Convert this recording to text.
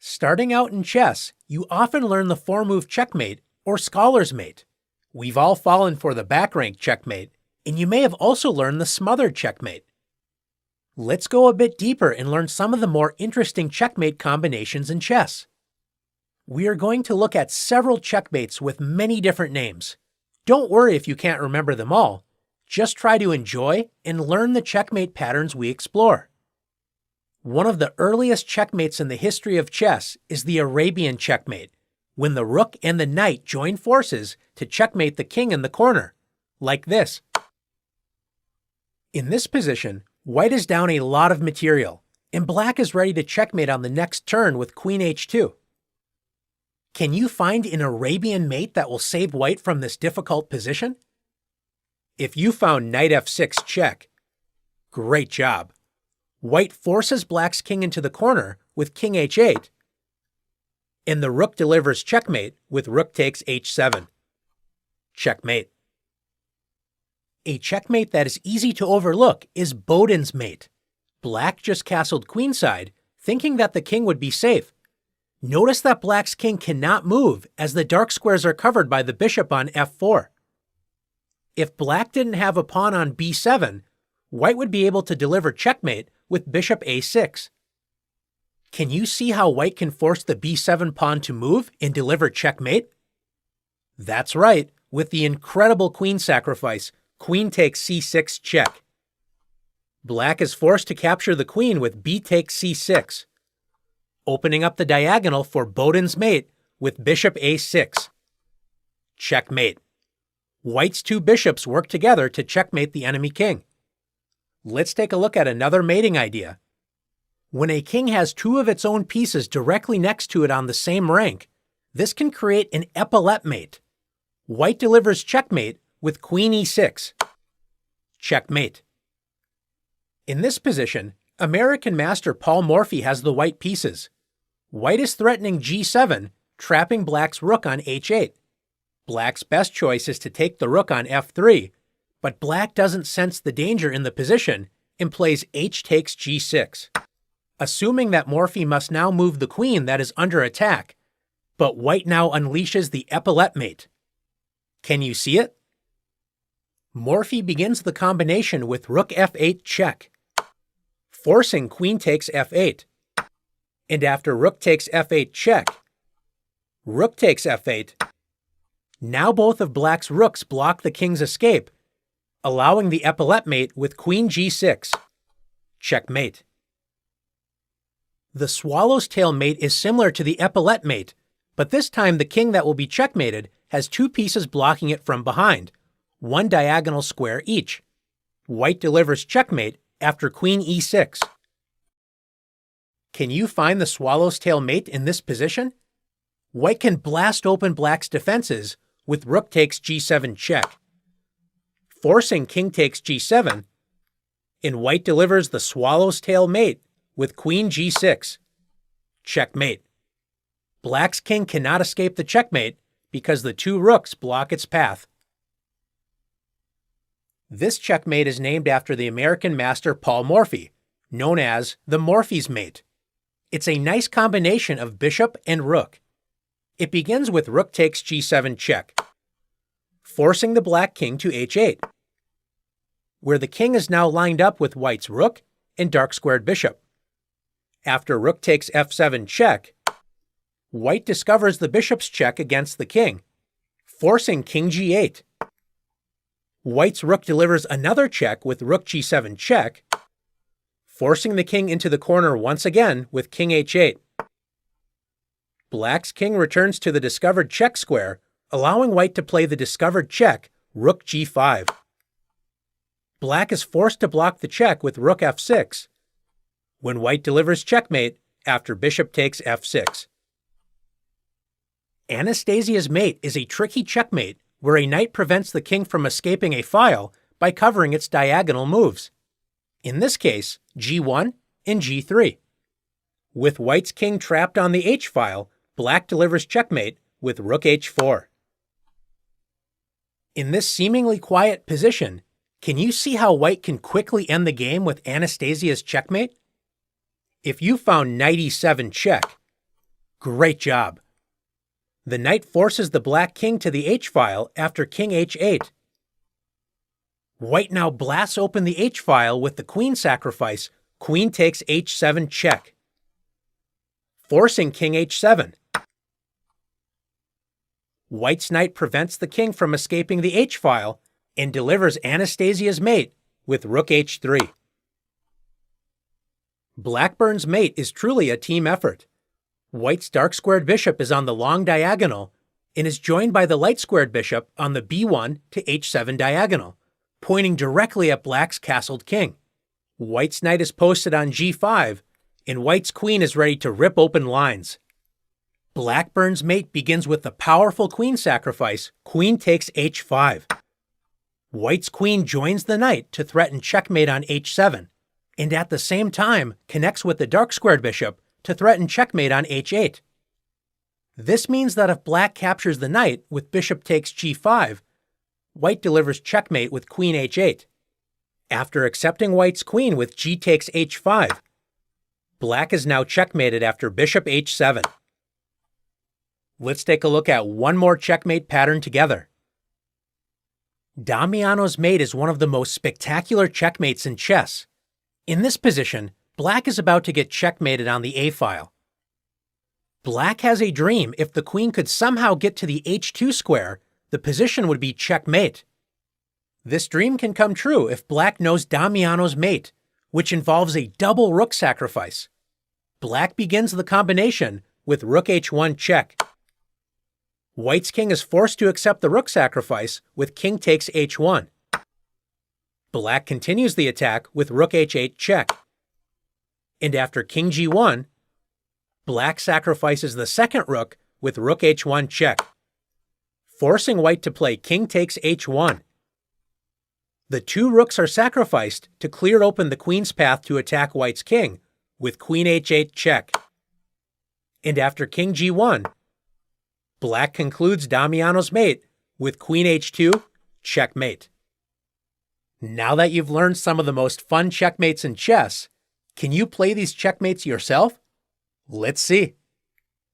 Starting out in chess, you often learn the 4-move checkmate or scholar's mate. We've all fallen for the back-rank checkmate, and you may have also learned the smothered checkmate. Let's go a bit deeper and learn some of the more interesting checkmate combinations in chess. We are going to look at several checkmates with many different names. Don't worry if you can't remember them all. Just try to enjoy and learn the checkmate patterns we explore. One of the earliest checkmates in the history of chess is the Arabian checkmate, when the rook and the knight join forces to checkmate the king in the corner, like this. In this position, white is down a lot of material, and black is ready to checkmate on the next turn with queen h2. Can you find an Arabian mate that will save white from this difficult position? If you found knight f6 check, great job. White forces black's king into the corner with king h8, and the rook delivers checkmate with rook takes h7. Checkmate. A checkmate that is easy to overlook is Boden's mate. Black just castled queenside, thinking that the king would be safe. Notice that black's king cannot move as the dark squares are covered by the bishop on f4. If black didn't have a pawn on b7, white would be able to deliver checkmate with bishop a6. Can you see how white can force the b7 pawn to move and deliver checkmate? That's right, with the incredible queen sacrifice, queen takes c6 check. Black is forced to capture the queen with b takes c6, opening up the diagonal for Boden's mate with bishop a6. Checkmate. White's two bishops work together to checkmate the enemy king. Let's take a look at another mating idea. When a king has two of its own pieces directly next to it on the same rank, this can create an epaulette mate. White delivers checkmate with queen e6. Checkmate. In this position, American master Paul Morphy has the white pieces. White is threatening g7, trapping black's rook on h8. Black's best choice is to take the rook on f3, but black doesn't sense the danger in the position and plays h takes g6, assuming that Morphy must now move the queen that is under attack, but white now unleashes the epaulette mate. Can you see it? Morphy begins the combination with rook f8 check, forcing queen takes f8, and after rook takes f8 check, rook takes f8. Now both of black's rooks block the king's escape, allowing the epaulette mate with queen g6. Checkmate. The swallow's tail mate is similar to the epaulette mate, but this time the king that will be checkmated has two pieces blocking it from behind, one diagonal square each. White delivers checkmate after queen e6. Can you find the swallow's tail mate in this position? White can blast open black's defenses with rook takes g7 check, forcing king takes g7, and white delivers the swallow's tail mate with queen g6. Checkmate. Black's king cannot escape the checkmate because the two rooks block its path. This checkmate is named after the American master Paul Morphy, known as the Morphy's mate. It's a nice combination of bishop and rook. It begins with rook takes g7 check, forcing the black king to h8, where the king is now lined up with white's rook and dark squared bishop. After rook takes f7 check, white discovers the bishop's check against the king, forcing king g8. White's rook delivers another check with rook g7 check, forcing the king into the corner once again with king h8. Black's king returns to the discovered check square, allowing white to play the discovered check, rook g5. Black is forced to block the check with rook f6, when white delivers checkmate after bishop takes f6. Anastasia's mate is a tricky checkmate where a knight prevents the king from escaping a file by covering its diagonal moves. In this case, g1 and g3. With white's king trapped on the h-file, black delivers checkmate with rook h4. In this seemingly quiet position, can you see how white can quickly end the game with Anastasia's checkmate? If you found knight e7 check, Great job! The knight forces the black king to the h-file after king h8. White now blasts open the h-file with the queen sacrifice, queen takes h7 check, forcing king h7. White's knight prevents the king from escaping the h-file and delivers Anastasia's mate with rook h3. Blackburn's mate is truly a team effort. White's dark-squared bishop is on the long diagonal and is joined by the light-squared bishop on the b1 to h7 diagonal, pointing directly at black's castled king. White's knight is posted on g5, and white's queen is ready to rip open lines. Blackburn's mate begins with the powerful queen sacrifice, queen takes h5. White's queen joins the knight to threaten checkmate on h7, and at the same time connects with the dark-squared bishop to threaten checkmate on h8. This means that if black captures the knight with bishop takes g5, white delivers checkmate with queen h8. After accepting white's queen with g takes h5, black is now checkmated after bishop h7. Let's take a look at one more checkmate pattern together. Damiano's mate is one of the most spectacular checkmates in chess. In this position, black is about to get checkmated on the a-file. Black has a dream if the queen could somehow get to the h2 square, the position would be checkmate. This dream can come true if black knows Damiano's mate, which involves a double rook sacrifice. Black begins the combination with rook h1 check. White's king is forced to accept the rook sacrifice with king takes h1. Black continues the attack with rook h8 check. And after king g1, black sacrifices the second rook with rook h1 check, forcing white to play king takes h1. The two rooks are sacrificed to clear open the queen's path to attack white's king with queen h8 check. And after king g1, black concludes Damiano's mate with queen h2 checkmate. Now that you've learned some of the most fun checkmates in chess, can you play these checkmates yourself? Let's see.